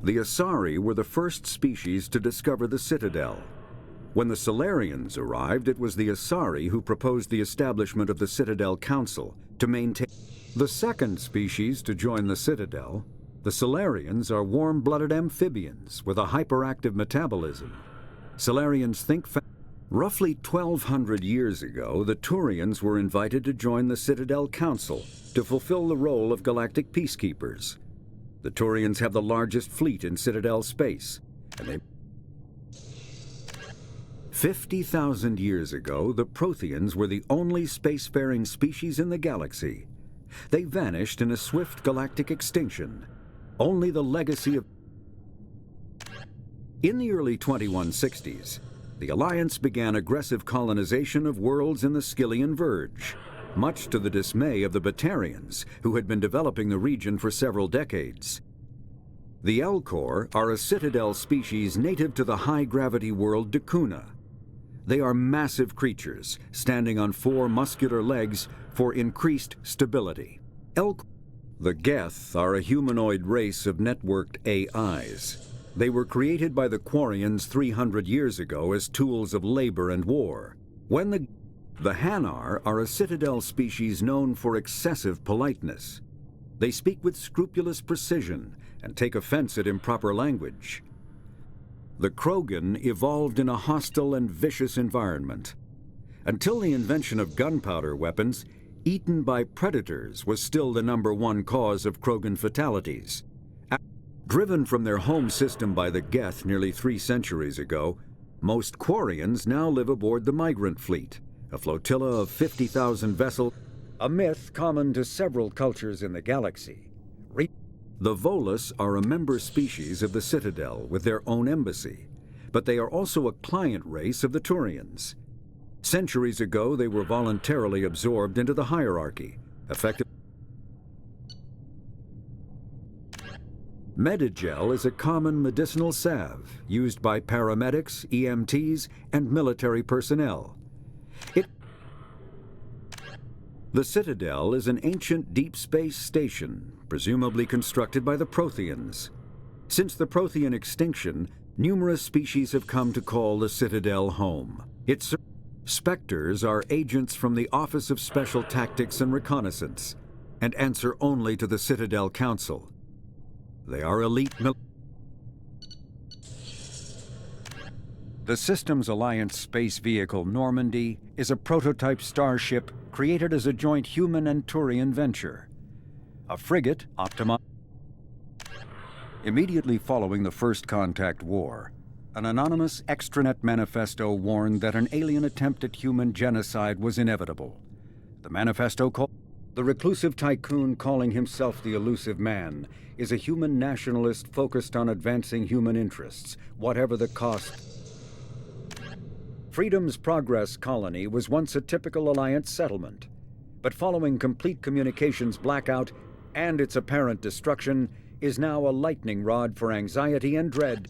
The Asari were the first species to discover the citadel. When the Solarians arrived, it was the Asari who proposed the establishment of the Citadel Council to maintain. The second species to join the citadel, the Solarians, are warm-blooded amphibians with a hyperactive metabolism. Solarians think fast. Roughly 1,200 years ago, the Turians were invited to join the Citadel Council to fulfill the role of galactic peacekeepers. The Turians have the largest fleet in Citadel space, and 50,000 years ago, the Protheans were the only spacefaring species in the galaxy. They vanished in a swift galactic extinction. Only the legacy of... In the early 2160s, the Alliance began aggressive colonization of worlds in the Skyllian Verge, much to the dismay of the Batarians, who had been developing the region for several decades. The Elcor are a citadel species native to the high-gravity world Dacuna. They are massive creatures, standing on 4 muscular legs for increased stability. The Geth are a humanoid race of networked AIs. They were created by the Quarians 300 years ago as tools of labor and war. The Hanar are a citadel species known for excessive politeness. They speak with scrupulous precision and take offense at improper language. The Krogan evolved in a hostile and vicious environment. Until the invention of gunpowder weapons, eaten by predators was still the #1 cause of Krogan fatalities. Driven from their home system by the Geth nearly 3 centuries ago, most Quarians now live aboard the Migrant Fleet, a flotilla of 50,000 vessels, a myth common to several cultures in the galaxy. The Volus are a member species of the Citadel with their own embassy, but they are also a client race of the Turians. Centuries ago, they were voluntarily absorbed into the hierarchy, effectively. Medigel is a common medicinal salve used by paramedics, EMTs, and military personnel. The Citadel is an ancient deep space station, presumably constructed by the Protheans. Since the Prothean extinction, numerous species have come to call the Citadel home. Spectres are agents from the Office of Special Tactics and Reconnaissance, and answer only to the Citadel Council. They are elite The Systems Alliance space vehicle Normandy is a prototype starship created as a joint human and Turian venture. A frigate optimized. Immediately following the First Contact War, an anonymous extranet manifesto warned that an alien attempt at human genocide was inevitable. The manifesto called the reclusive tycoon calling himself the Elusive Man is a human nationalist focused on advancing human interests, whatever the cost. Freedom's Progress colony was once a typical Alliance settlement, but following complete communications blackout and its apparent destruction, is now a lightning rod for anxiety and dread.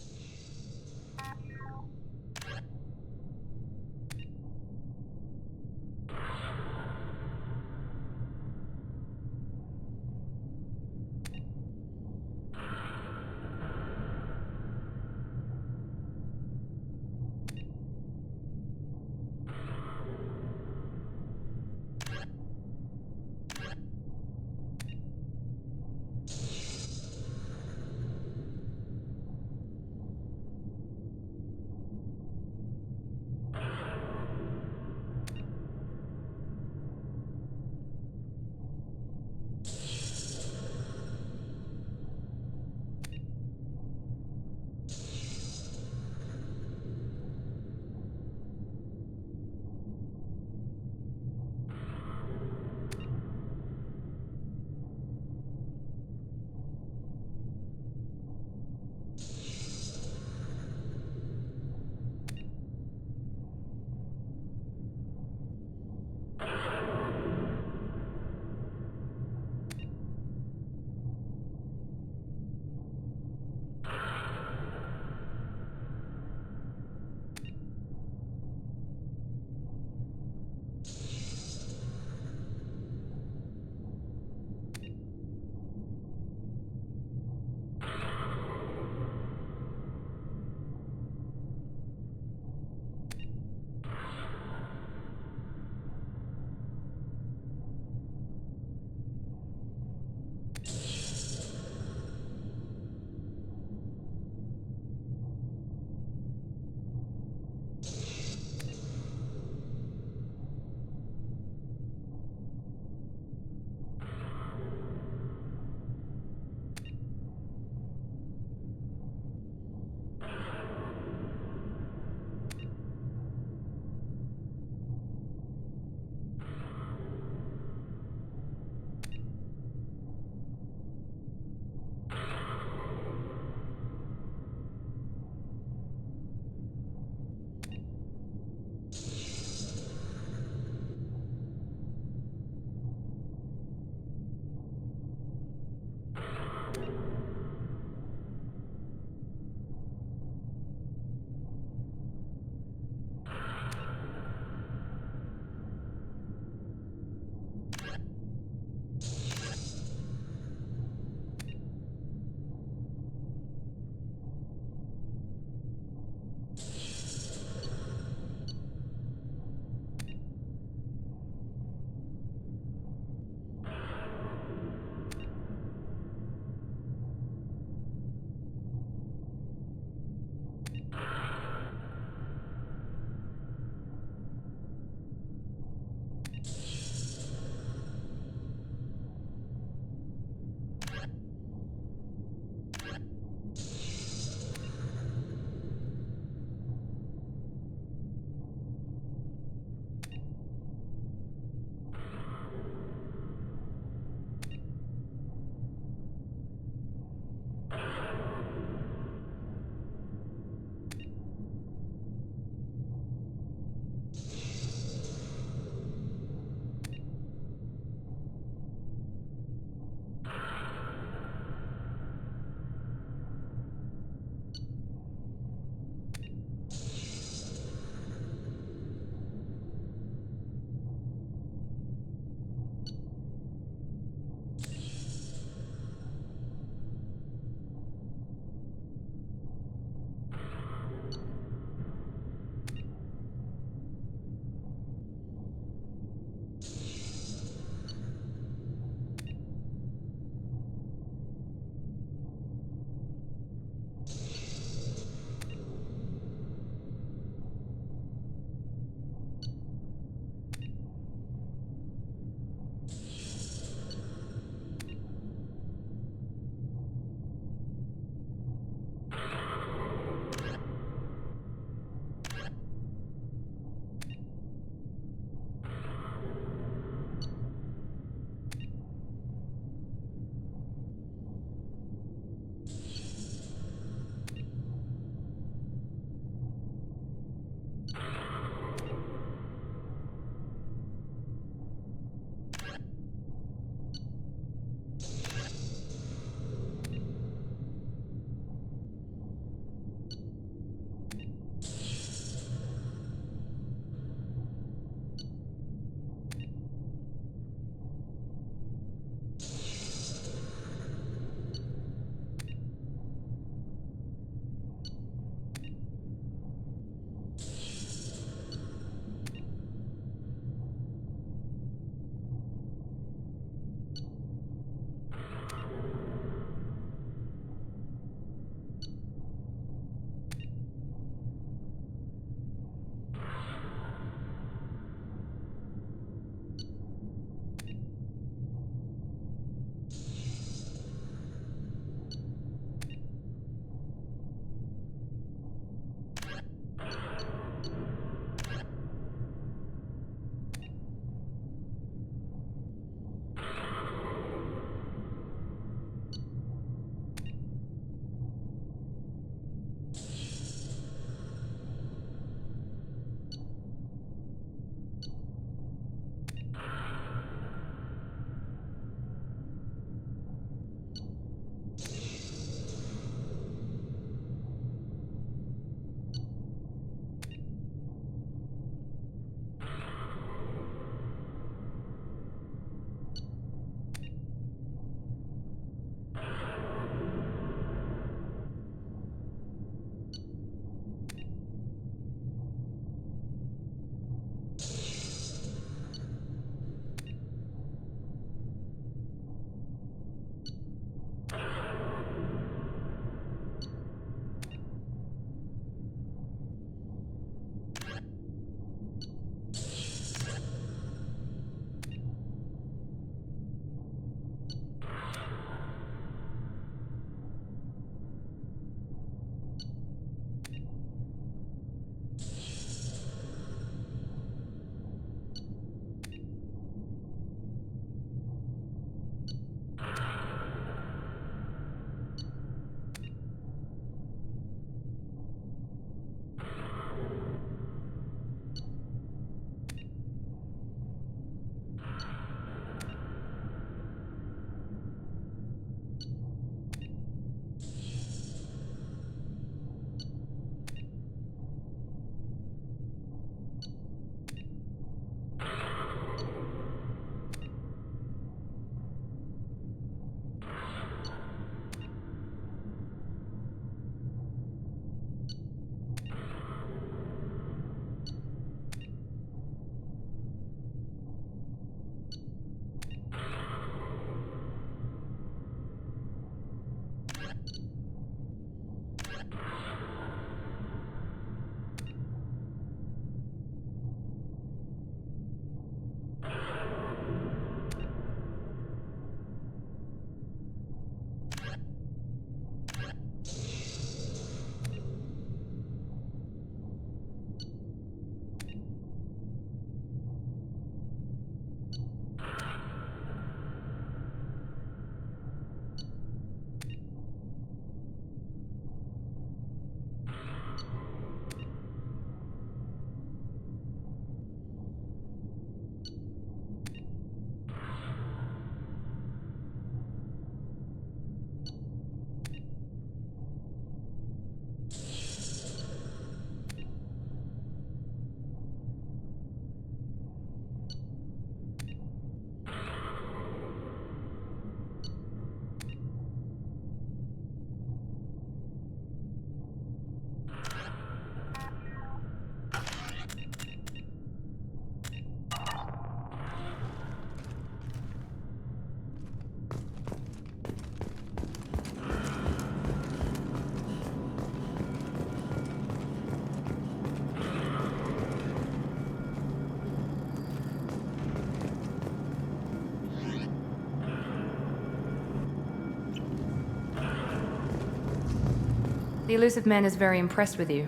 The elusive man is very impressed with you.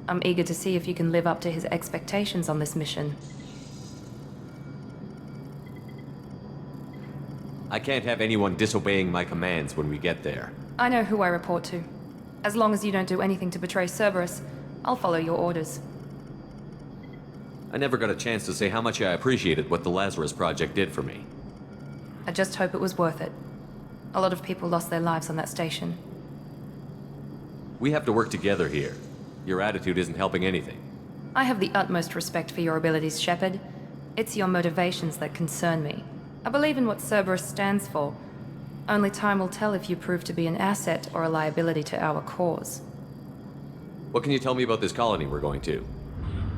I'm eager to see if you can live up to his expectations on this mission. I can't have anyone disobeying my commands when we get there. I know who I report to. As long as you don't do anything to betray Cerberus, I'll follow your orders. I never got a chance to say how much I appreciated what the Lazarus Project did for me. I just hope it was worth it. A lot of people lost their lives on that station. We have to work together here. Your attitude isn't helping anything. I have the utmost respect for your abilities, Shepard. It's your motivations that concern me. I believe in what Cerberus stands for. Only time will tell if you prove to be an asset or a liability to our cause. What can you tell me about this colony we're going to?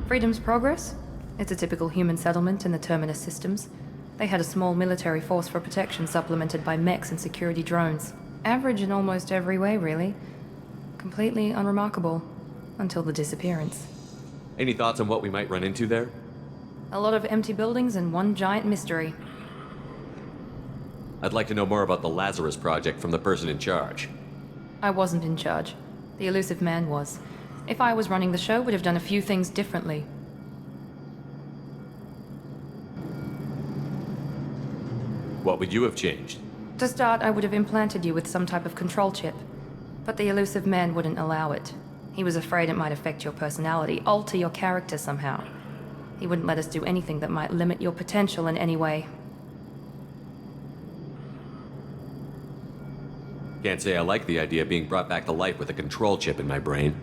Freedom's Progress? It's a typical human settlement in the Terminus systems. They had a small military force for protection supplemented by mechs and security drones. Average in almost every way, really. Completely unremarkable. Until the disappearance. Any thoughts on what we might run into there? A lot of empty buildings and one giant mystery. I'd like to know more about the Lazarus Project from the person in charge. I wasn't in charge. The elusive man was. If I was running the show, would have done a few things differently. What would you have changed? To start, I would have implanted you with some type of control chip. But the elusive man wouldn't allow it. He was afraid it might affect your personality, alter your character somehow. He wouldn't let us do anything that might limit your potential in any way. Can't say I like the idea of being brought back to life with a control chip in my brain.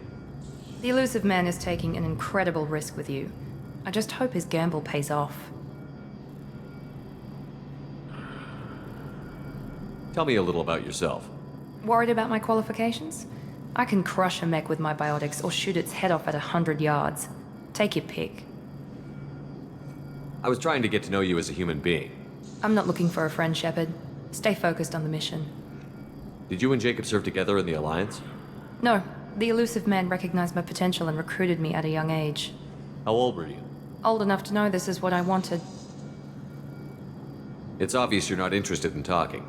The elusive man is taking an incredible risk with you. I just hope his gamble pays off. Tell me a little about yourself. Worried about my qualifications? I can crush a mech with my biotics or shoot its head off at 100 yards. Take your pick. I was trying to get to know you as a human being. I'm not looking for a friend, Shepard. Stay focused on the mission. Did you and Jacob serve together in the Alliance? No. The elusive man recognized my potential and recruited me at a young age. How old were you? Old enough to know this is what I wanted. It's obvious you're not interested in talking.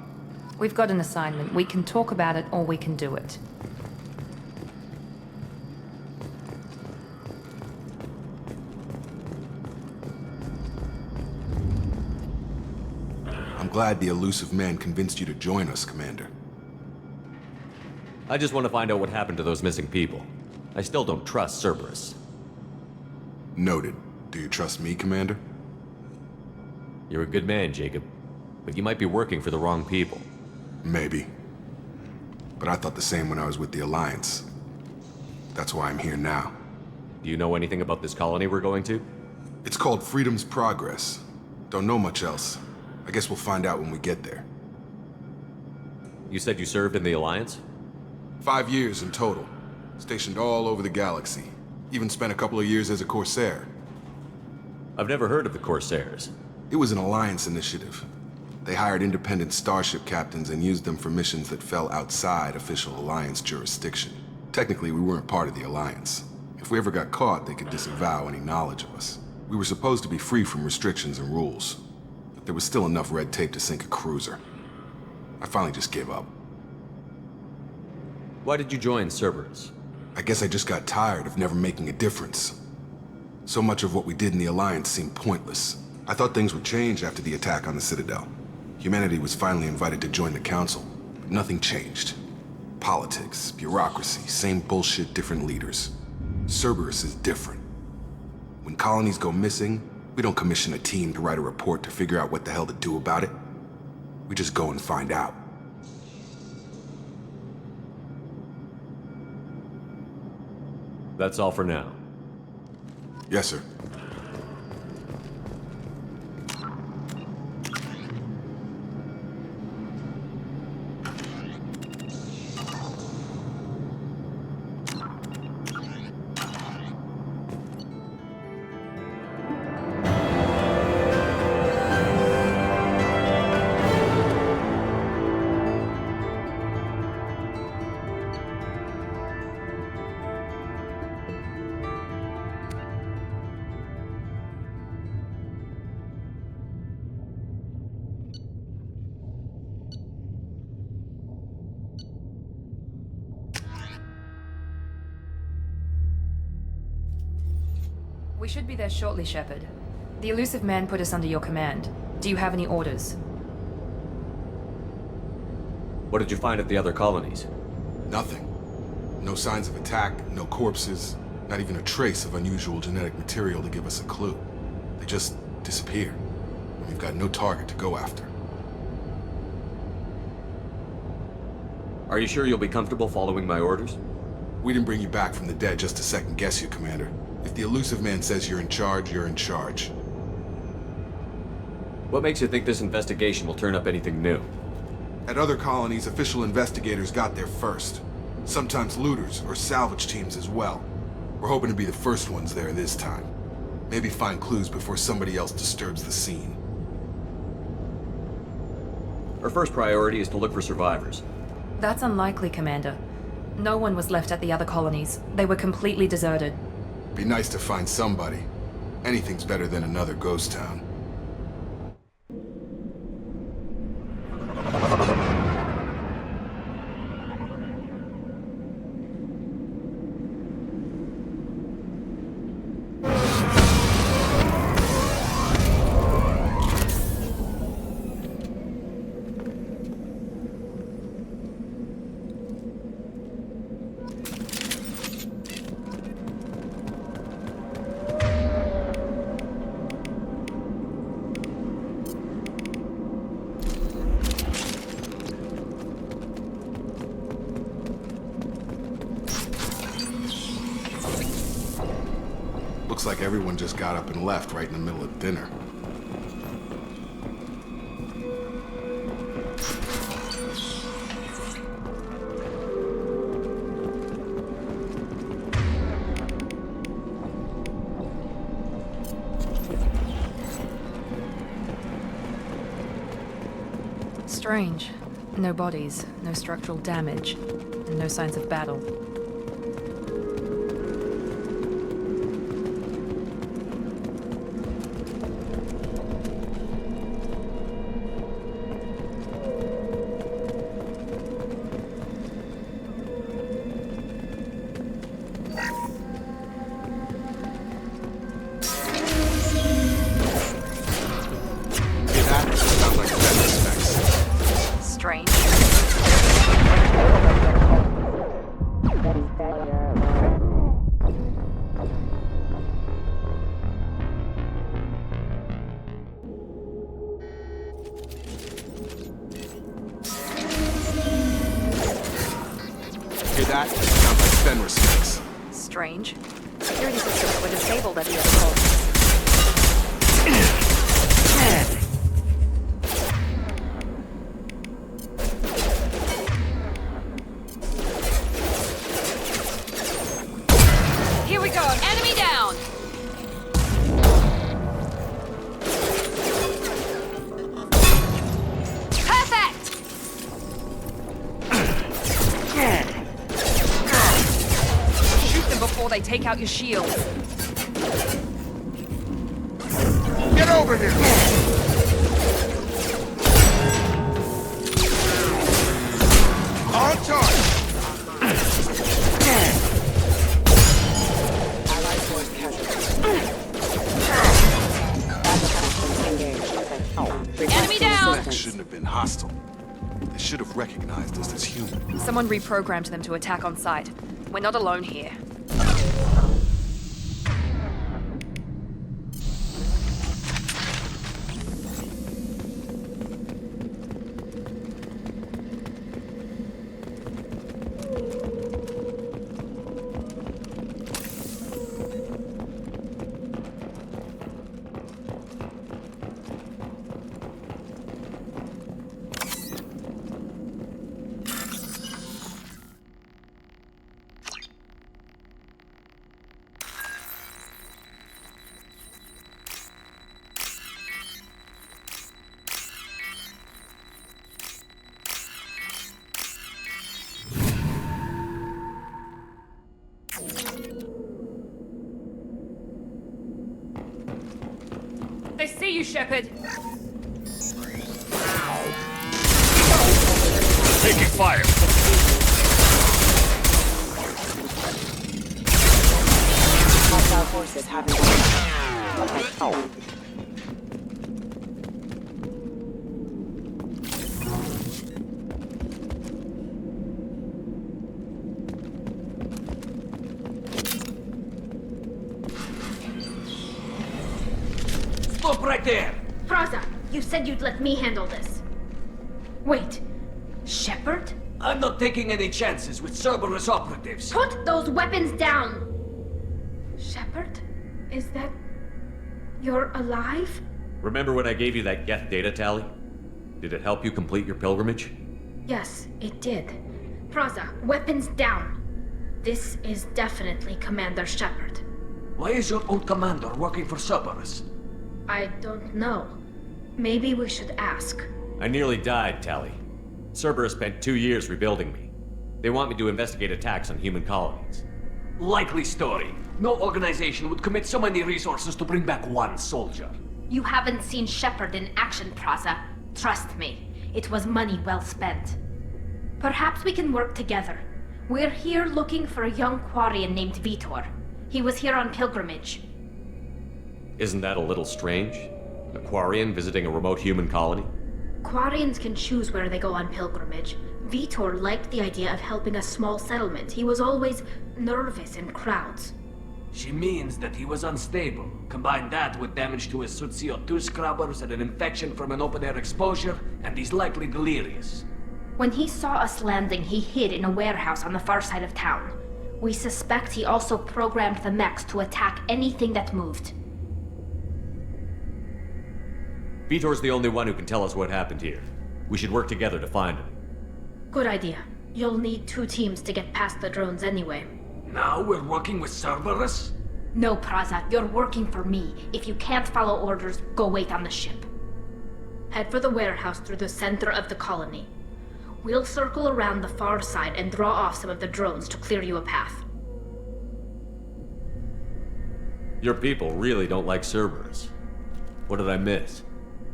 We've got an assignment. We can talk about it or we can do it. I'm glad the elusive man convinced you to join us, Commander. I just want to find out what happened to those missing people. I still don't trust Cerberus. Noted. Do you trust me, Commander? You're a good man, Jacob. But you might be working for the wrong people. Maybe. But I thought the same when I was with the Alliance. That's why I'm here now. Do you know anything about this colony we're going to? It's called Freedom's Progress. Don't know much else. I guess we'll find out when we get there. You said you served in the Alliance? 5 years in total. Stationed all over the galaxy. Even spent a couple of years as a Corsair. I've never heard of the Corsairs. It was an Alliance initiative. They hired independent starship captains and used them for missions that fell outside official Alliance jurisdiction. Technically, we weren't part of the Alliance. If we ever got caught, they could disavow any knowledge of us. We were supposed to be free from restrictions and rules. But there was still enough red tape to sink a cruiser. I finally just gave up. Why did you join Cerberus? I guess I just got tired of never making a difference. So much of what we did in the Alliance seemed pointless. I thought things would change after the attack on the Citadel. Humanity was finally invited to join the Council, but nothing changed. Politics, bureaucracy, same bullshit, different leaders. Cerberus is different. When colonies go missing, we don't commission a team to write a report to figure out what the hell to do about it. We just go and find out. That's all for now. Yes, sir. We should be there shortly, Shepard. The elusive man put us under your command. Do you have any orders? What did you find at the other colonies? Nothing. No signs of attack, no corpses, not even a trace of unusual genetic material to give us a clue. They just disappear. And we've got no target to go after. Are you sure you'll be comfortable following my orders? We didn't bring you back from the dead just to second guess you, Commander. If the elusive man says you're in charge, you're in charge. What makes you think this investigation will turn up anything new? At other colonies, official investigators got there first. Sometimes looters or salvage teams as well. We're hoping to be the first ones there this time. Maybe find clues before somebody else disturbs the scene. Our first priority is to look for survivors. That's unlikely, Commander. No one was left at the other colonies. They were completely deserted. Be nice to find somebody. Anything's better than another ghost town. Looks like everyone just got up and left right in the middle of dinner. Strange. No bodies, no structural damage, and no signs of battle. Strange. Hear that? Sounds like Fenris snakes. Strange. Security systems were disabled at the airport. Here we go. Enemy down. Perfect. Shoot them before they take out your shield. Get over here! On target! Enemy down. Snakes shouldn't have been hostile. They should have recognized us as human. Someone reprogrammed them to attack on sight. We're not alone here. They see you, Shepard. Taking fire. Hostile forces having. Stop right there! Praza, you said you'd let me handle this. Wait, Shepard? I'm not taking any chances with Cerberus operatives. Put those weapons down! Shepard? Is that... you're alive? Remember when I gave you that Geth data tally? Did it help you complete your pilgrimage? Yes, it did. Praza, weapons down. This is definitely Commander Shepard. Why is your old commander working for Cerberus? I don't know. Maybe we should ask. I nearly died, Tally. Cerberus spent 2 years rebuilding me. They want me to investigate attacks on human colonies. Likely story. No organization would commit so many resources to bring back one soldier. You haven't seen Shepard in action, Praza. Trust me, it was money well spent. Perhaps we can work together. We're here looking for a young Quarian named Vitor. He was here on pilgrimage. Isn't that a little strange? A Quarian visiting a remote human colony? Quarians can choose where they go on pilgrimage. Vitor liked the idea of helping a small settlement. He was always nervous in crowds. She means that he was unstable. Combine that with damage to his suit CO2 scrubbers and an infection from an open-air exposure, and he's likely delirious. When he saw us landing, he hid in a warehouse on the far side of town. We suspect he also programmed the mechs to attack anything that moved. Vitor's the only one who can tell us what happened here. We should work together to find him. Good idea. You'll need 2 teams to get past the drones anyway. Now we're working with Cerberus? No, Praza, you're working for me. If you can't follow orders, go wait on the ship. Head for the warehouse through the center of the colony. We'll circle around the far side and draw off some of the drones to clear you a path. Your people really don't like Cerberus. What did I miss?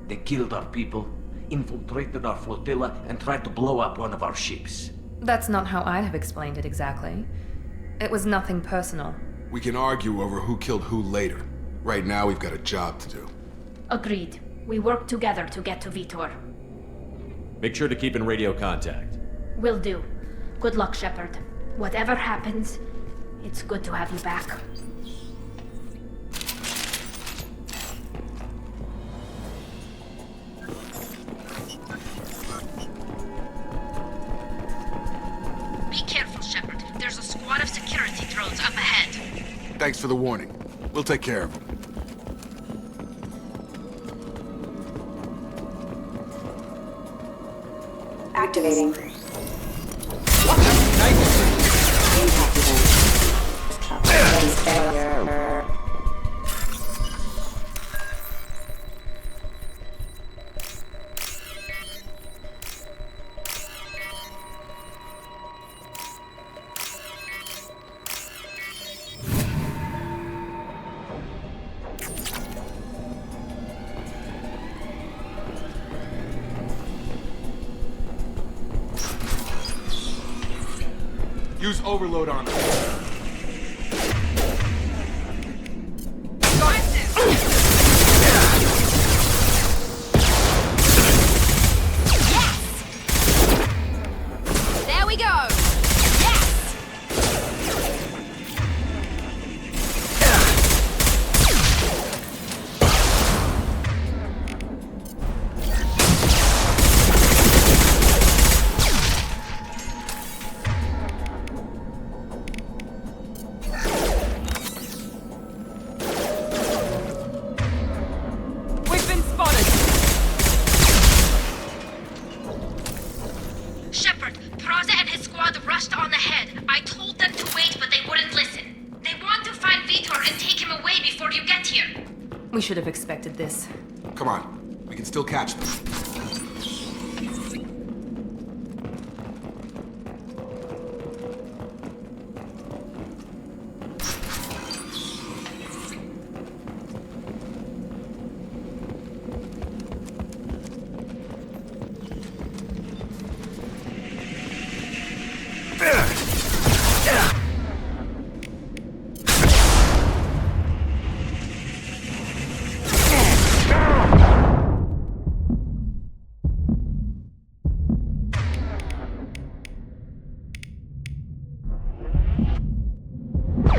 They killed our people, infiltrated our flotilla, and tried to blow up one of our ships. That's not how I'd have explained it exactly. It was nothing personal. We can argue over who killed who later. Right now, we've got a job to do. Agreed. We work together to get to Vitor. Make sure to keep in radio contact. Will do. Good luck, Shepard. Whatever happens, it's good to have you back. Be careful, Shepard. There's a squad of security drones up ahead. Thanks for the warning. We'll take care of them. Activating. Use overload on them. There we go. Yes. We've been spotted! Shepard, Praza and his squad rushed on ahead. I told them to wait, but they wouldn't listen. They want to find Vitor and take him away before you get here. We should have expected this. Come on. We can still catch them.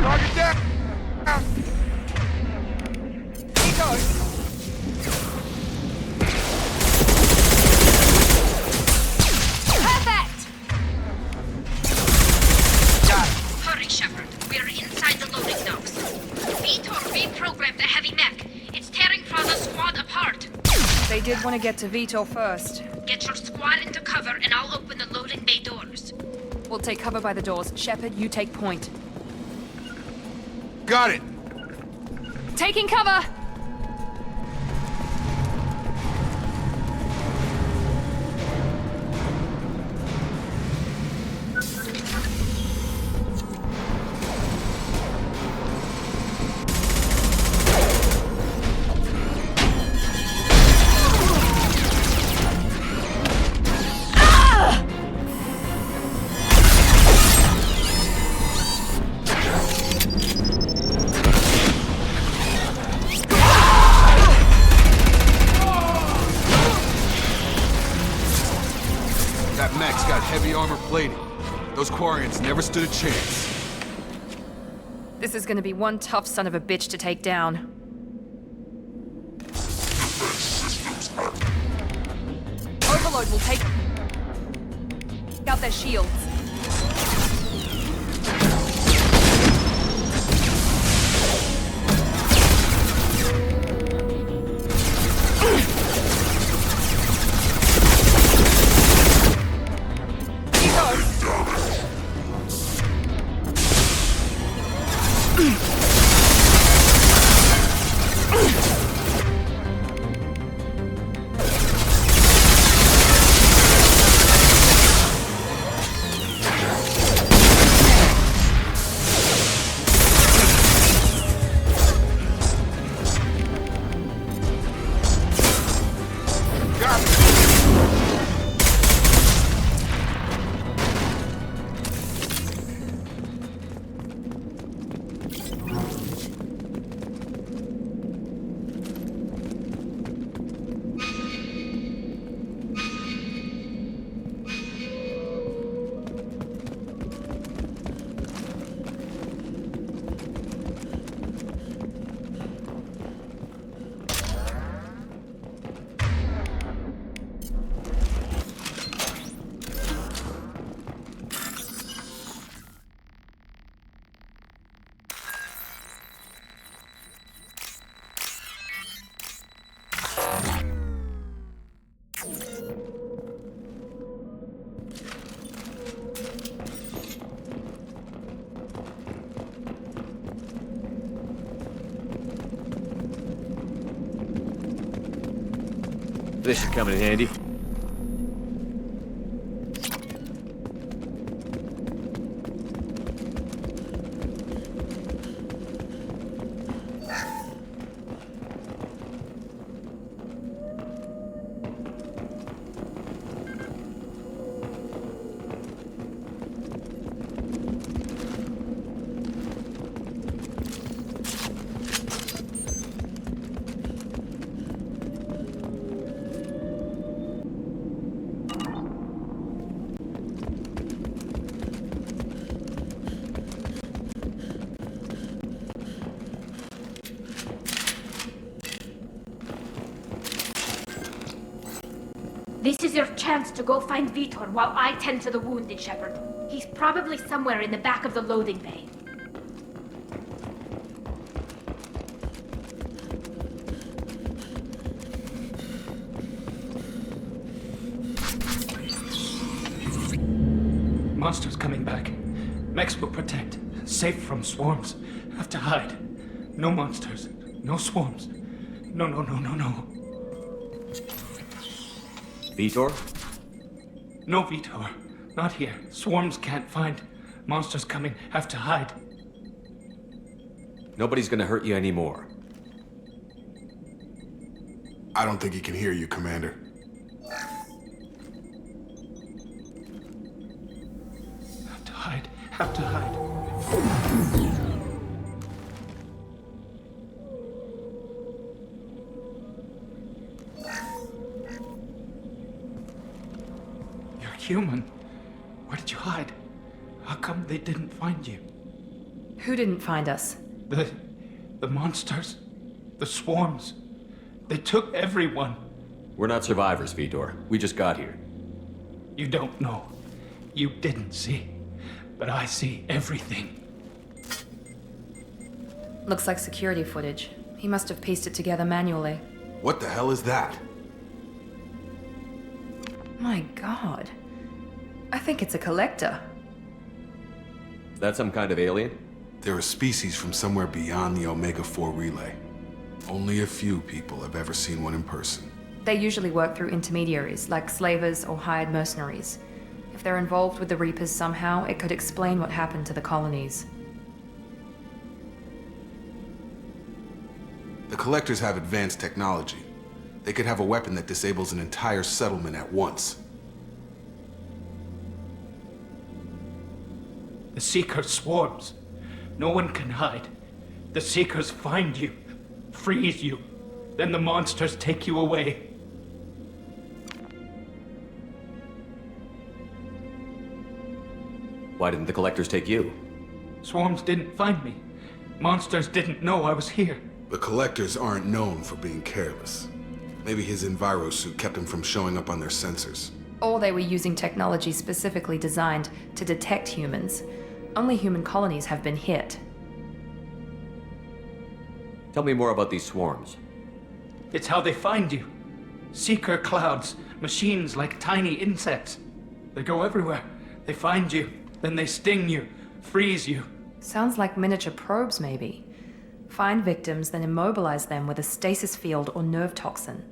Target down! He goes! Perfect. Got it. Hurry, Shepard. We're inside the loading docks. Vitor reprogrammed the heavy mech. It's tearing Praza's squad apart. They did want to get to Vitor first. Get your squad into cover and I'll open the loading bay doors. We'll take cover by the doors. Shepard, you take point. Got it. Taking cover! That mech's got heavy armor plating. Those Quarians never stood a chance. This is gonna be one tough son of a bitch to take down. Overload will take out their shields. He goes. This should come in handy. This is your chance to go find Vitor while I tend to the wounded, Shepard. He's probably somewhere in the back of the loading bay. Monsters coming back. Mechs will protect. Safe from swarms. Have to hide. No monsters. No swarms. No. Vitor? No Vitor. Not here. Swarms can't find. Monsters coming. Have to hide. Nobody's gonna hurt you anymore. I don't think he can hear you, Commander. Have to hide. You're human. Where did you hide? How come they didn't find you? Who didn't find us? The monsters. The swarms. They took everyone. We're not survivors, Vitor. We just got here. You don't know. You didn't see. But I see everything. Looks like security footage. He must have pieced it together manually. What the hell is that? My god. I think it's a collector. Is that some kind of alien? They're a species from somewhere beyond the Omega-4 relay. Only a few people have ever seen one in person. They usually work through intermediaries, like slavers or hired mercenaries. If they're involved with the Reapers somehow, it could explain what happened to the colonies. The Collectors have advanced technology. They could have a weapon that disables an entire settlement at once. The Seeker swarms. No one can hide. The Seekers find you, freeze you, then the monsters take you away. Why didn't the Collectors take you? Swarms didn't find me. Monsters didn't know I was here. The Collectors aren't known for being careless. Maybe his Enviro suit kept him from showing up on their sensors. Or they were using technology specifically designed to detect humans. Only human colonies have been hit. Tell me more about these swarms. It's how they find you. Seeker clouds, machines like tiny insects. They go everywhere. They find you, then they sting you, freeze you. Sounds like miniature probes, maybe. Find victims, then immobilize them with a stasis field or nerve toxin.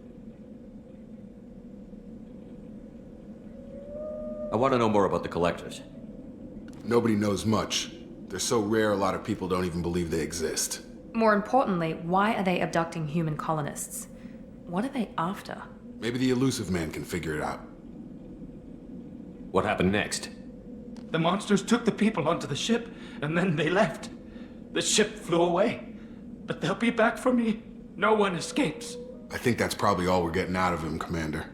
I want to know more about the Collectors. Nobody knows much. They're so rare a lot of people don't even believe they exist. More importantly, why are they abducting human colonists? What are they after? Maybe the Elusive Man can figure it out. What happened next? The monsters took the people onto the ship, and then they left. The ship flew away. But they'll be back for me. No one escapes. I think that's probably all we're getting out of him, Commander.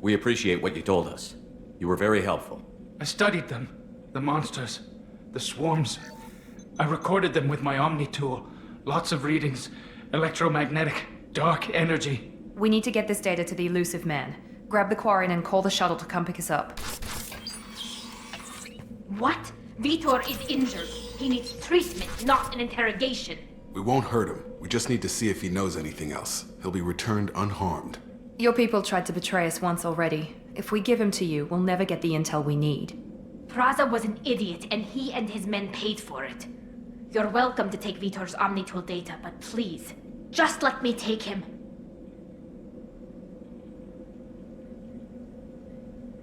We appreciate what you told us. You were very helpful. I studied them. The monsters. The swarms. I recorded them with my Omni tool. Lots of readings. Electromagnetic. Dark energy. We need to get this data to the Elusive Man. Grab the Quarian and call the shuttle to come pick us up. What? Vitor is injured. He needs treatment, not an interrogation. We won't hurt him. We just need to see if he knows anything else. He'll be returned unharmed. Your people tried to betray us once already. If we give him to you, we'll never get the intel we need. Praza was an idiot, and he and his men paid for it. You're welcome to take Vitor's Omnitool data, but please, Just let me take him.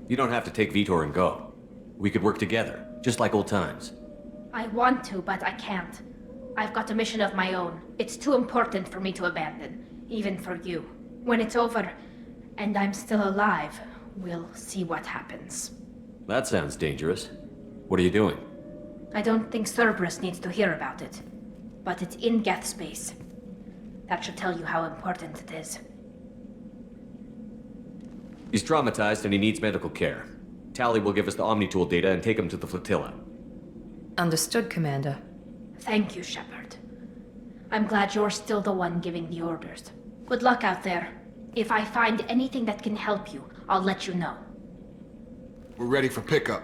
You don't have to take Vitor and go. We could work together, just like old times. I want to, but I can't. I've got a mission of my own. It's too important for me to abandon, even for you. When it's over, and I'm still alive, we'll see what happens. That sounds dangerous. What are you doing? I don't think Cerberus needs to hear about it, but it's in Geth space. That should tell you how important it is. He's traumatized and he needs medical care. Tali will give us the Omni-Tool data and take him to the flotilla. Understood, Commander. Thank you, Shepard. I'm glad you're still the one giving the orders. Good luck out there. If I find anything that can help you, I'll let you know. We're ready for pickup.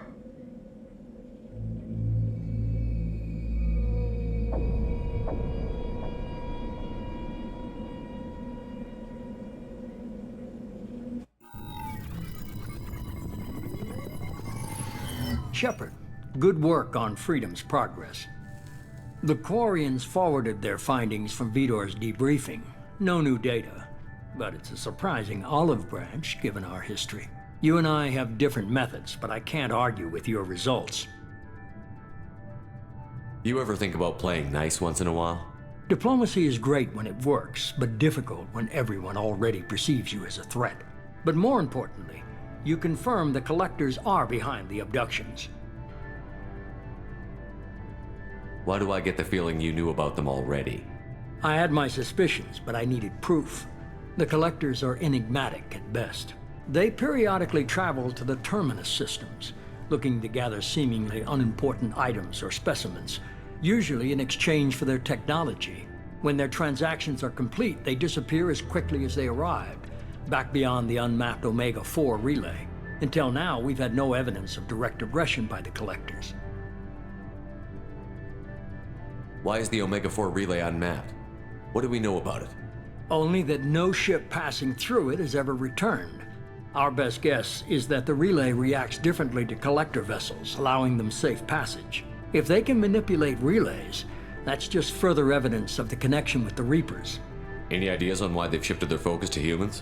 Shepard, good work on Freedom's progress. The Quarians forwarded their findings from Vitor's debriefing. No new data, but it's a surprising olive branch given our history. You and I have different methods, but I can't argue with your results. You ever think about playing nice once in a while? Diplomacy is great when it works, but difficult when everyone already perceives you as a threat. But more importantly, you confirm the Collectors are behind the abductions. Why do I get the feeling you knew about them already? I had my suspicions, but I needed proof. The Collectors are enigmatic at best. They periodically travel to the Terminus systems, looking to gather seemingly unimportant items or specimens, usually in exchange for their technology. When their transactions are complete, they disappear as quickly as they arrived, back beyond the unmapped Omega-4 relay. Until now, we've had no evidence of direct aggression by the Collectors. Why is the Omega-4 relay unmapped? What do we know about it? Only that no ship passing through it has ever returned. Our best guess is that the relay reacts differently to Collector vessels, allowing them safe passage. If they can manipulate relays, that's just further evidence of the connection with the Reapers. Any ideas on why they've shifted their focus to humans?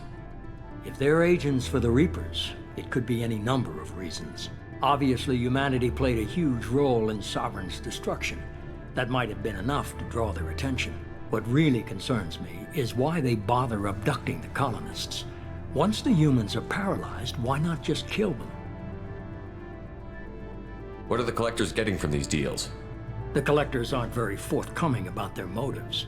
If they're agents for the Reapers, it could be any number of reasons. Obviously, humanity played a huge role in Sovereign's destruction. That might have been enough to draw their attention. What really concerns me is why they bother abducting the colonists. Once the humans are paralyzed, why not just kill them? What are the Collectors getting from these deals? The Collectors aren't very forthcoming about their motives.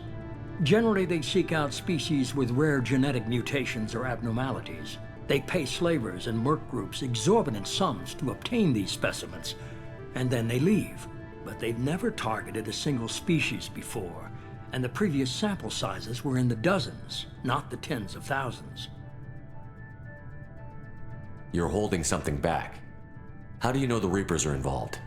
Generally, they seek out species with rare genetic mutations or abnormalities. They pay slavers and merc groups exorbitant sums to obtain these specimens, and then they leave. But they've never targeted a single species before, and the previous sample sizes were in the dozens, not the tens of thousands. You're holding something back. How do you know the Reapers are involved?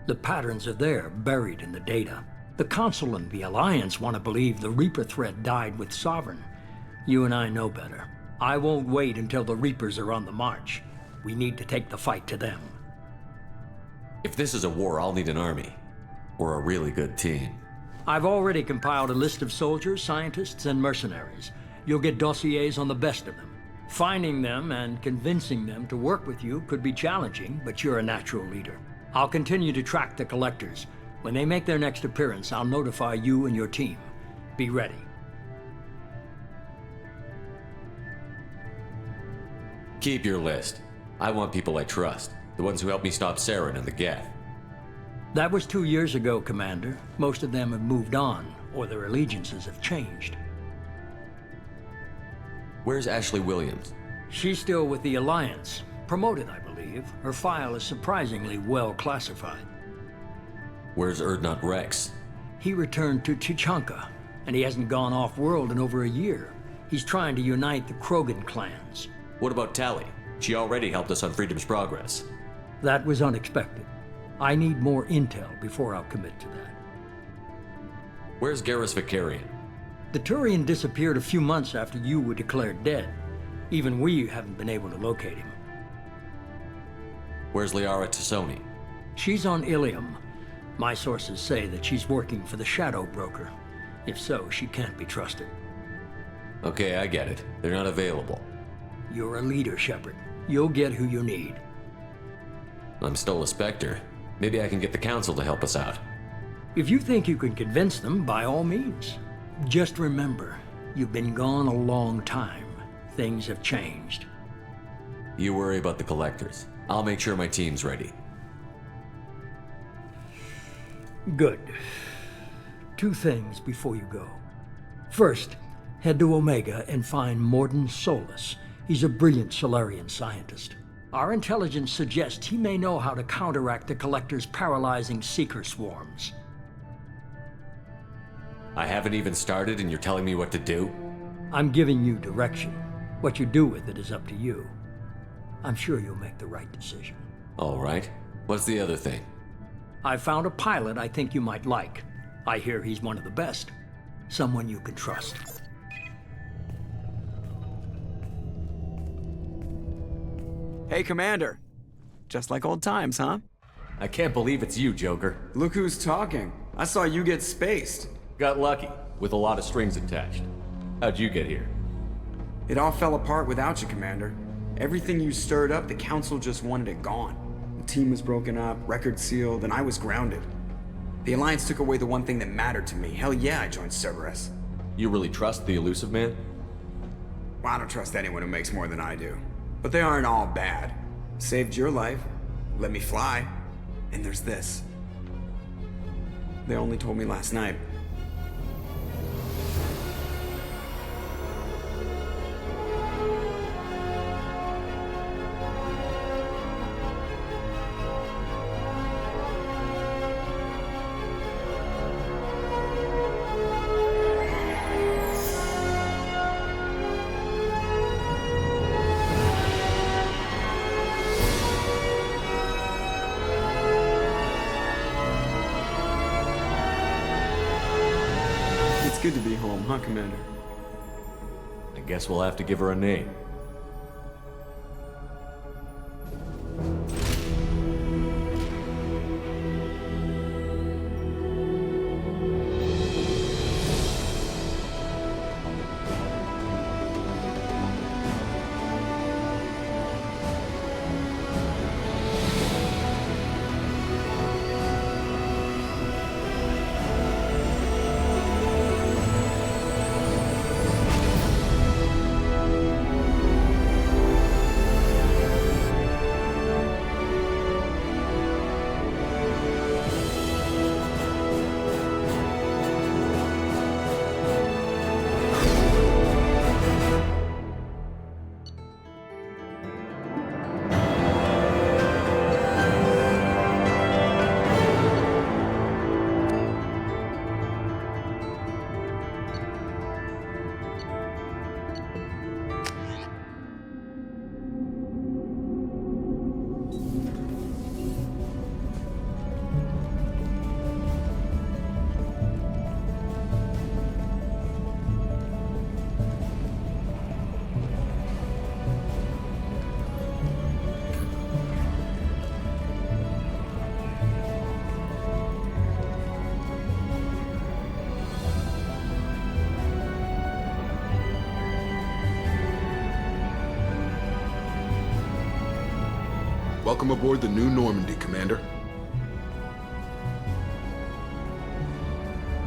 The patterns are there, buried in the data. The Council and the Alliance want to believe the Reaper threat died with Sovereign. You and I know better. I won't wait until the Reapers are on the march. We need to take the fight to them. If this is a war, I'll need an army. Or a really good team. I've already compiled a list of soldiers, scientists, and mercenaries. You'll get dossiers on the best of them. Finding them and convincing them to work with you could be challenging, but you're a natural leader. I'll continue to track the Collectors. When they make their next appearance, I'll notify you and your team. Be ready. Keep your list. I want people I trust. The ones who helped me stop Saren and the Geth. That was 2 years ago, Commander. Most of them have moved on, or their allegiances have changed. Where's Ashley Williams? She's still with the Alliance. Promoted, I believe. Her file is surprisingly well classified. Where's Erdnot Rex? He returned to Chichanka, and he hasn't gone off-world in over a year. He's trying to unite the Krogan clans. What about Tali? She already helped us on Freedom's progress. That was unexpected. I need more intel before I'll commit to that. Where's Garrus Vicarian? The Turian disappeared a few months after you were declared dead. Even we haven't been able to locate him. Where's Liara Tassoni? She's on Ilium. My sources say that she's working for the Shadow Broker. If so, she can't be trusted. Okay, I get it. They're not available. You're a leader, Shepard. You'll get who you need. I'm still a Spectre. Maybe I can get the Council to help us out. If you think you can convince them, by all means. Just remember, you've been gone a long time. Things have changed. You worry about the Collectors. I'll make sure my team's ready. Good. 2 things before you go. First, head to Omega and find Morden Solus. He's a brilliant Solarian scientist. Our intelligence suggests he may know how to counteract the Collector's paralyzing Seeker swarms. I haven't even started and you're telling me what to do? I'm giving you direction. What you do with it is up to you. I'm sure you'll make the right decision. All right. What's the other thing? I found a pilot I think you might like. I hear he's one of the best. Someone you can trust. Hey, Commander. Just like old times, huh? I can't believe it's you, Joker. Look who's talking. I saw you get spaced. Got lucky, with a lot of strings attached. How'd you get here? It all fell apart without you, Commander. Everything you stirred up, the Council just wanted it gone. The team was broken up, record sealed, and I was grounded. The Alliance took away the one thing that mattered to me. Hell yeah, I joined Cerberus. You really trust the Elusive Man? Well, I don't trust anyone who makes more than I do. But they aren't all bad. Saved your life, let me fly, and there's this. They only told me last night. Good to be home, huh, Commander? I guess we'll have to give her a name. Welcome aboard the New Normandy, Commander.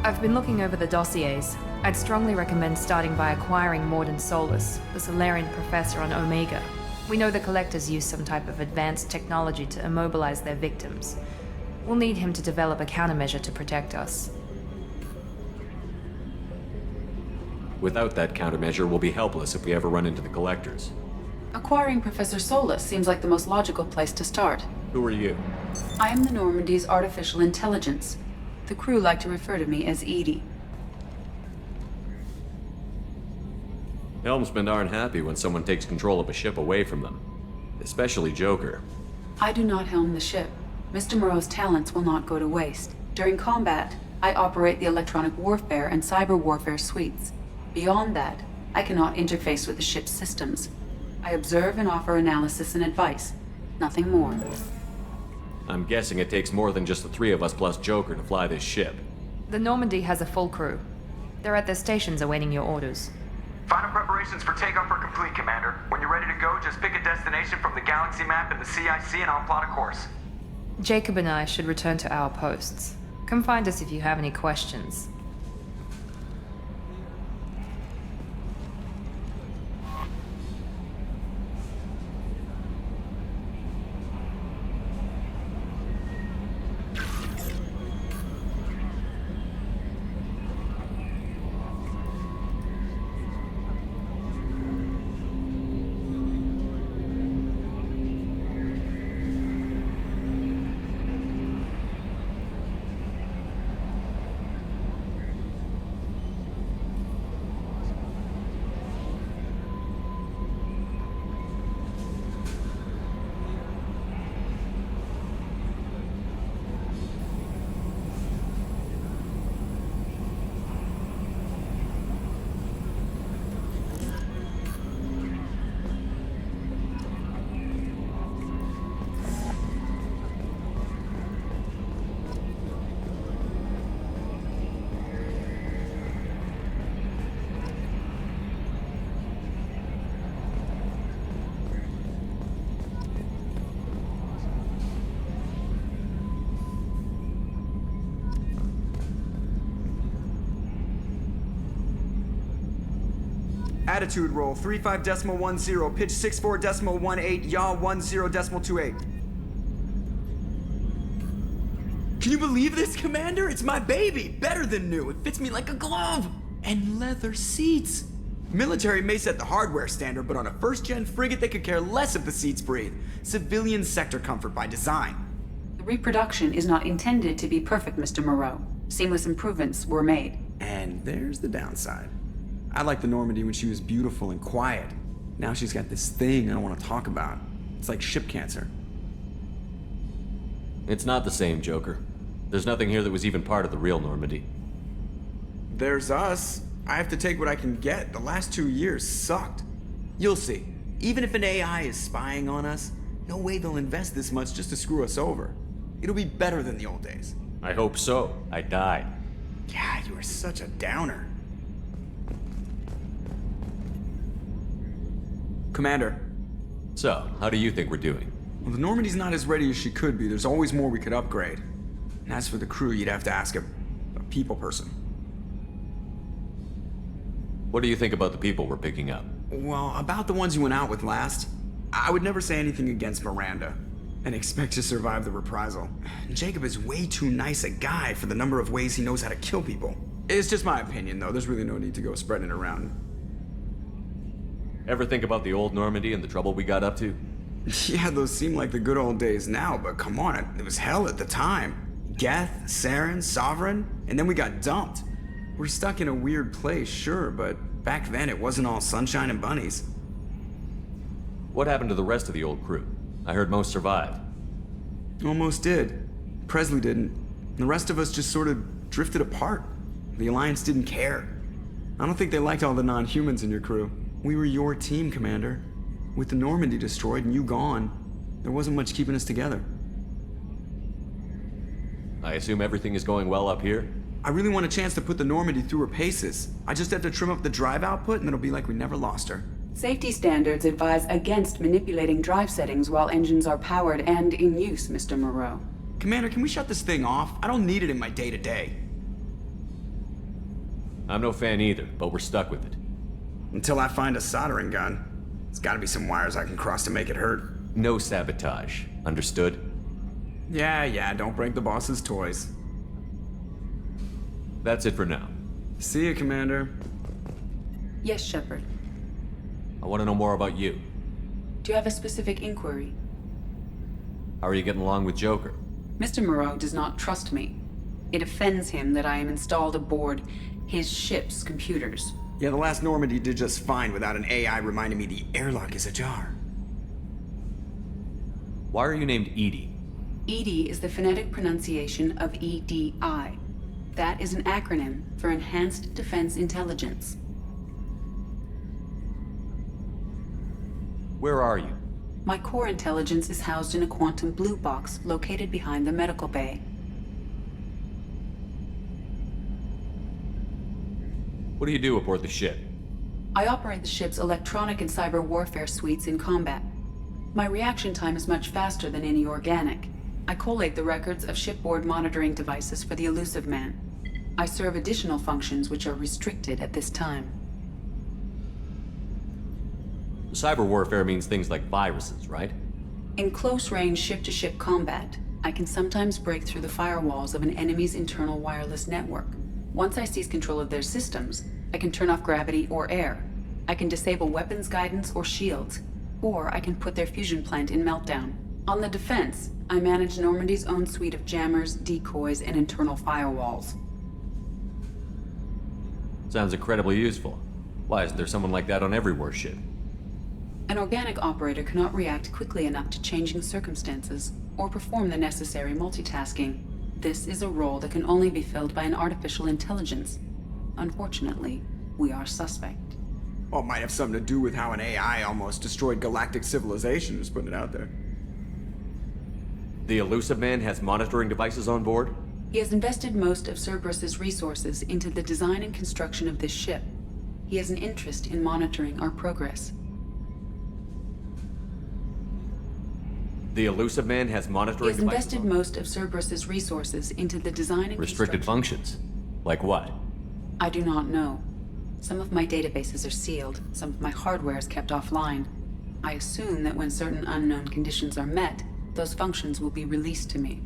I've been looking over the dossiers. I'd strongly recommend starting by acquiring Morden Solus, the Solarian professor on Omega. We know the Collectors use some type of advanced technology to immobilize their victims. We'll need him to develop a countermeasure to protect us. Without that countermeasure, we'll be helpless if we ever run into the Collectors. Acquiring Professor Solus seems like the most logical place to start. Who are you? I am the Normandy's artificial intelligence. The crew like to refer to me as Edie. Helmsmen aren't happy when someone takes control of a ship away from them. Especially Joker. I do not helm the ship. Mr. Moreau's talents will not go to waste. During combat, I operate the electronic warfare and cyber warfare suites. Beyond that, I cannot interface with the ship's systems. I observe and offer analysis and advice. Nothing more. I'm guessing it takes more than just the 3 of us plus Joker to fly this ship. The Normandy has a full crew. They're at their stations awaiting your orders. Final preparations for takeoff are complete, Commander. When you're ready to go, just pick a destination from the galaxy map in the CIC and I'll plot a course. Jacob and I should return to our posts. Come find us if you have any questions. Attitude roll 35.10, pitch 64.18, yaw 10.28. Can you believe this, Commander? It's my baby! Better than new. It fits me like a glove! And leather seats! Military may set the hardware standard, but on a first-gen frigate they could care less if the seats breathe. Civilian sector comfort by design. The reproduction is not intended to be perfect, Mr. Moreau. Seamless improvements were made. And there's the downside. I liked the Normandy when she was beautiful and quiet. Now she's got this thing I don't want to talk about. It's like ship cancer. It's not the same, Joker. There's nothing here that was even part of the real Normandy. There's us. I have to take what I can get. The last 2 years sucked. You'll see. Even if an AI is spying on us, no way they'll invest this much just to screw us over. It'll be better than the old days. I hope so. I died. Yeah, you are such a downer. Commander. So, how do you think we're doing? Well, the Normandy's not as ready as she could be. There's always more we could upgrade. And as for the crew, you'd have to ask a people person. What do you think about the people we're picking up? Well, about the ones you went out with last, I would never say anything against Miranda and expect to survive the reprisal. Jacob is way too nice a guy for the number of ways he knows how to kill people. It's just my opinion, though. There's really no need to go spreading it around. Ever think about the old Normandy and the trouble we got up to? Yeah, those seem like the good old days now, but come on, it was hell at the time. Geth, Saren, Sovereign, and then we got dumped. We're stuck in a weird place, sure, but back then it wasn't all sunshine and bunnies. What happened to the rest of the old crew? I heard most survived. Almost did. Presley didn't. The rest of us just sort of drifted apart. The Alliance didn't care. I don't think they liked all the non-humans in your crew. We were your team, Commander. With the Normandy destroyed and you gone, there wasn't much keeping us together. I assume everything is going well up here? I really want a chance to put the Normandy through her paces. I just have to trim up the drive output and it'll be like we never lost her. Safety standards advise against manipulating drive settings while engines are powered and in use, Mr. Moreau. Commander, can we shut this thing off? I don't need it in my day-to-day. I'm no fan either, but we're stuck with it. Until I find a soldering gun. There's gotta be some wires I can cross to make it hurt. No sabotage. Understood? Yeah, don't break the boss's toys. That's it for now. See you, Commander. Yes, Shepard. I want to know more about you. Do you have a specific inquiry? How are you getting along with Joker? Mr. Moreau does not trust me. It offends him that I am installed aboard his ship's computers. Yeah, the last Normandy did just fine without an AI reminding me the airlock is ajar. Why are you named Edie? EDI is the phonetic pronunciation of EDI. That is an acronym for Enhanced Defense Intelligence. Where are you? My core intelligence is housed in a quantum blue box located behind the medical bay. What do you do aboard the ship? I operate the ship's electronic and cyber warfare suites in combat. My reaction time is much faster than any organic. I collate the records of shipboard monitoring devices for the Elusive Man. I serve additional functions which are restricted at this time. Cyber warfare means things like viruses, right? In close-range ship-to-ship combat, I can sometimes break through the firewalls of an enemy's internal wireless network. Once I seize control of their systems, I can turn off gravity or air. I can disable weapons guidance or shields, or I can put their fusion plant in meltdown. On the defense, I manage Normandy's own suite of jammers, decoys, and internal firewalls. Sounds incredibly useful. Why isn't there someone like that on every warship? An organic operator cannot react quickly enough to changing circumstances or perform the necessary multitasking. This is a role that can only be filled by an artificial intelligence. Unfortunately, we are suspect. Well, it might have something to do with how an AI almost destroyed galactic civilization, just putting it out there. The Elusive Man has monitoring devices on board? He has invested most of Cerberus's resources into the design and construction of this ship. He has an interest in monitoring our progress. The Elusive Man has monitoring devices? He has invested most of Cerberus's resources into the design and restricted functions? Like what? I do not know. Some of my databases are sealed, some of my hardware is kept offline. I assume that when certain unknown conditions are met, those functions will be released to me.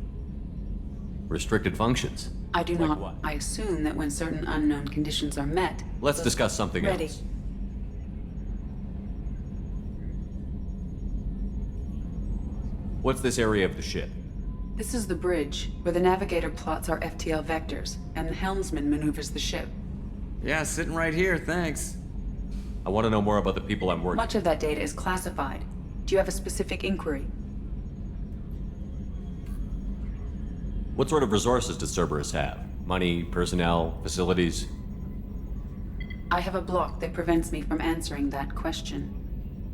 Restricted functions? I do like not. What? I assume that when certain unknown conditions are met... Let's discuss something ready. else. What's this area of the ship? This is the bridge, where the navigator plots our FTL vectors, and the helmsman maneuvers the ship. Yeah, sitting right here, thanks. I want to know more about the people I'm working with. Much of that data is classified. Do you have a specific inquiry? What sort of resources does Cerberus have? Money, personnel, facilities? I have a block that prevents me from answering that question.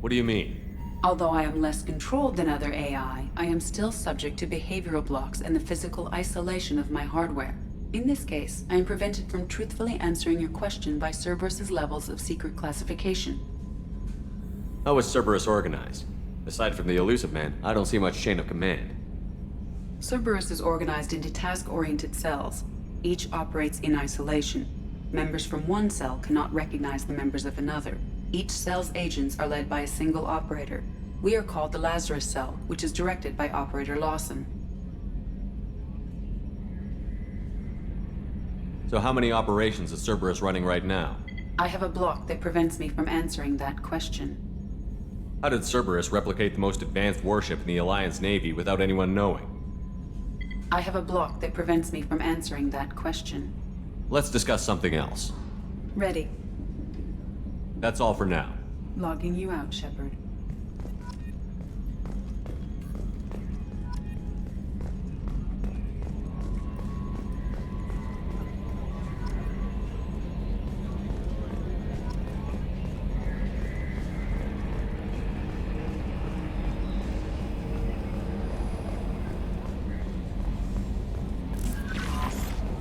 What do you mean? Although I am less controlled than other AI, I am still subject to behavioral blocks and the physical isolation of my hardware. In this case, I am prevented from truthfully answering your question by Cerberus's levels of secret classification. How is Cerberus organized? Aside from the Elusive Man, I don't see much chain of command. Cerberus is organized into task-oriented cells. Each operates in isolation. Members from one cell cannot recognize the members of another. Each cell's agents are led by a single operator. We are called the Lazarus Cell, which is directed by Operator Lawson. So how many operations is Cerberus running right now? I have a block that prevents me from answering that question. How did Cerberus replicate the most advanced warship in the Alliance Navy without anyone knowing? I have a block that prevents me from answering that question. Let's discuss something else. Ready. That's all for now. Logging you out, Shepard.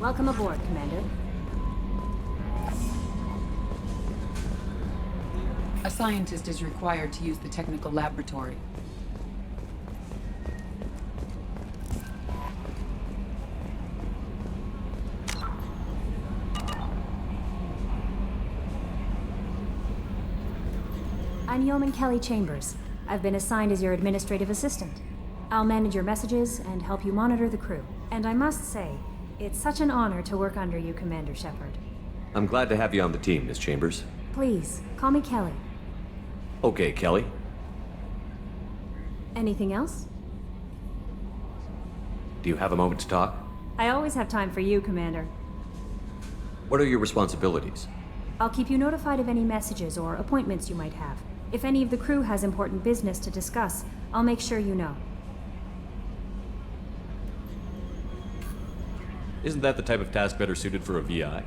Welcome aboard, Commander. A scientist is required to use the technical laboratory. I'm Yeoman Kelly Chambers. I've been assigned as your administrative assistant. I'll manage your messages and help you monitor the crew. And I must say, it's such an honor to work under you, Commander Shepard. I'm glad to have you on the team, Miss Chambers. Please, call me Kelly. Okay, Kelly. Anything else? Do you have a moment to talk? I always have time for you, Commander. What are your responsibilities? I'll keep you notified of any messages or appointments you might have. If any of the crew has important business to discuss, I'll make sure you know. Isn't that the type of task better suited for a VI?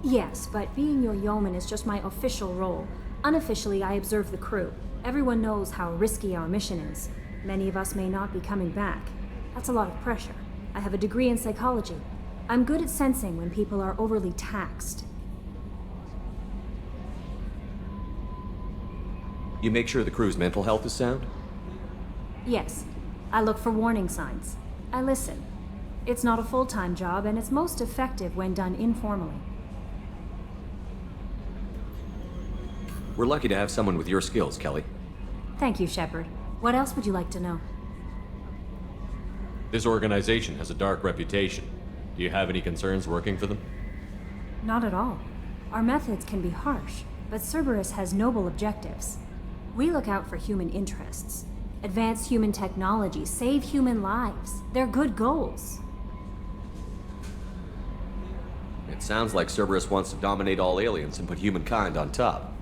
Yes, but being your yeoman is just my official role. Unofficially, I observe the crew. Everyone knows how risky our mission is. Many of us may not be coming back. That's a lot of pressure. I have a degree in psychology. I'm good at sensing when people are overly taxed. You make sure the crew's mental health is sound? Yes. I look for warning signs. I listen. It's not a full-time job, and it's most effective when done informally. We're lucky to have someone with your skills, Kelly. Thank you, Shepard. What else would you like to know? This organization has a dark reputation. Do you have any concerns working for them? Not at all. Our methods can be harsh, but Cerberus has noble objectives. We look out for human interests. Advance human technology, save human lives. They're good goals. It sounds like Cerberus wants to dominate all aliens and put humankind on top.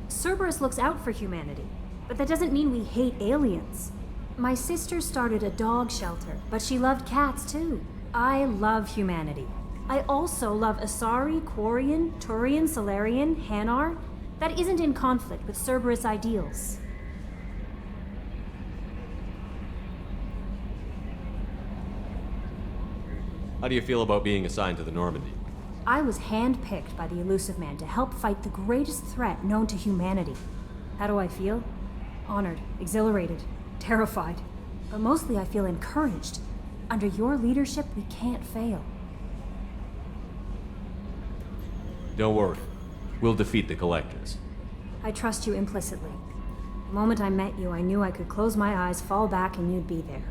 Cerberus looks out for humanity, but that doesn't mean we hate aliens. My sister started a dog shelter, but she loved cats too. I love humanity. I also love Asari, Quarian, Turian, Solarian, Hanar. That isn't in conflict with Cerberus ideals. How do you feel about being assigned to the Normandy? I was handpicked by the Elusive Man to help fight the greatest threat known to humanity. How do I feel? Honored, exhilarated, terrified. But mostly I feel encouraged. Under your leadership, we can't fail. Don't worry. We'll defeat the Collectors. I trust you implicitly. The moment I met you, I knew I could close my eyes, fall back, and you'd be there.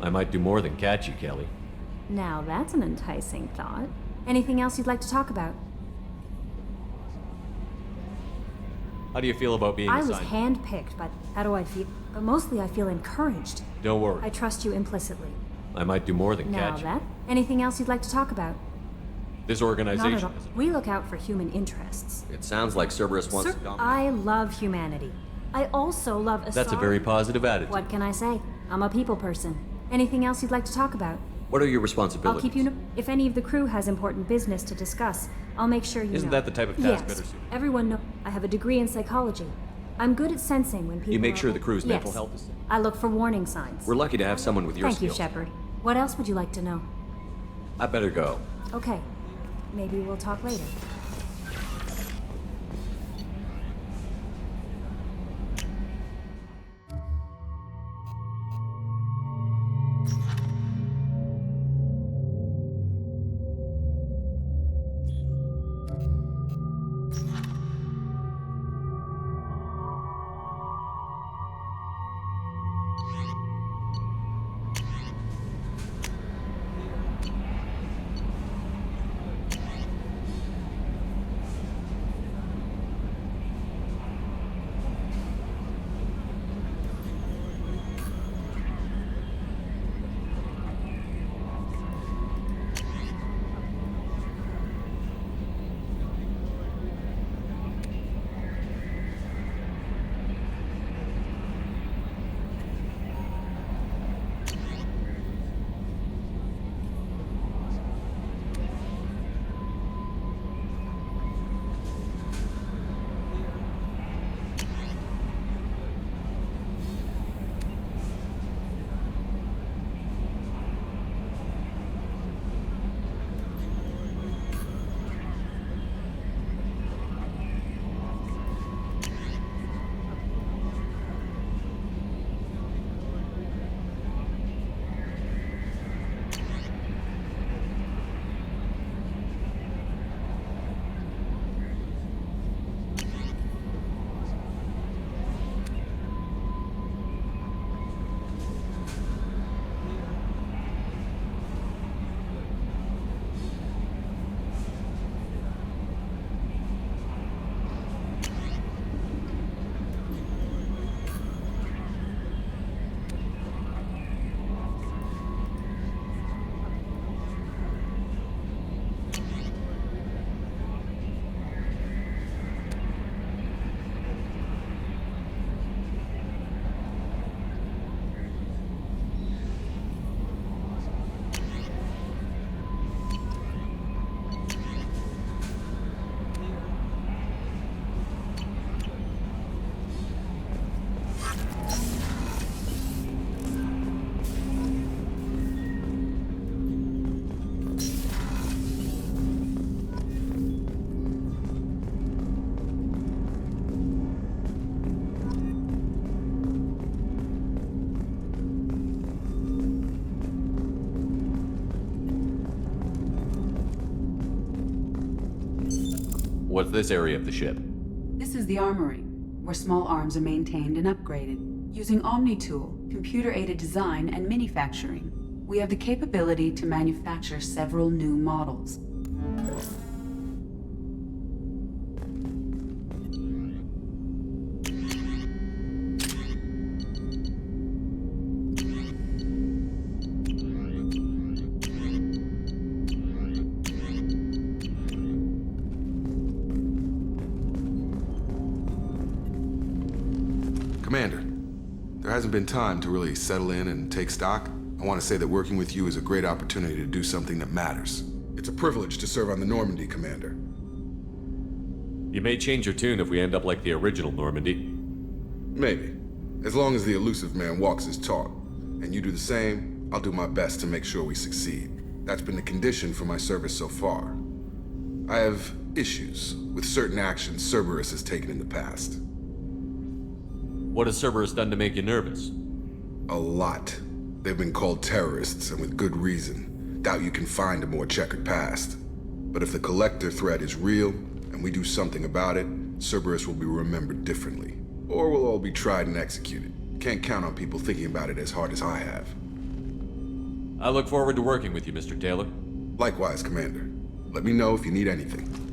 I might do more than catch you, Kelly. Now that's an enticing thought. Anything else you'd like to talk about? How do you feel about being assigned? I was handpicked, but how do I feel? But mostly I feel encouraged. Don't worry. I trust you implicitly. I might do more than catch you. Now that? Anything else you'd like to talk about? This Not organization at all. We look out for human interests. It sounds like Cerberus wants to dominate. I love humanity. I also love Asari. That's a very positive attitude. What can I say? I'm a people person. Anything else you'd like to talk about? What are your I'll responsibilities? keep you. If any of the crew has important business to discuss, I'll make sure you know. Isn't that the type of task yes. better suited? Everyone knows. I have a degree in psychology. I'm good at sensing when people. You make are- sure the crew's yes. mental health is sound. I look for warning signs. We're lucky to have someone with your Thank you, skills. Shepard. What else would you like to know? I better go. Okay. Maybe we'll talk later. What's this area of the ship? This is the armory, where small arms are maintained and upgraded. Using OmniTool, computer-aided design, and manufacturing, we have the capability to manufacture several new models. Commander, there hasn't been time to really settle in and take stock. I want to say that working with you is a great opportunity to do something that matters. It's a privilege to serve on the Normandy, Commander. You may change your tune if we end up like the original Normandy. Maybe. As long as the elusive man walks his talk, and you do the same, I'll do my best to make sure we succeed. That's been the condition for my service so far. I have issues with certain actions Cerberus has taken in the past. What has Cerberus done to make you nervous? A lot. They've been called terrorists, and with good reason. Doubt you can find a more checkered past. But if the Collector threat is real, and we do something about it, Cerberus will be remembered differently. Or we'll all be tried and executed. Can't count on people thinking about it as hard as I have. I look forward to working with you, Mr. Taylor. Likewise, Commander. Let me know if you need anything.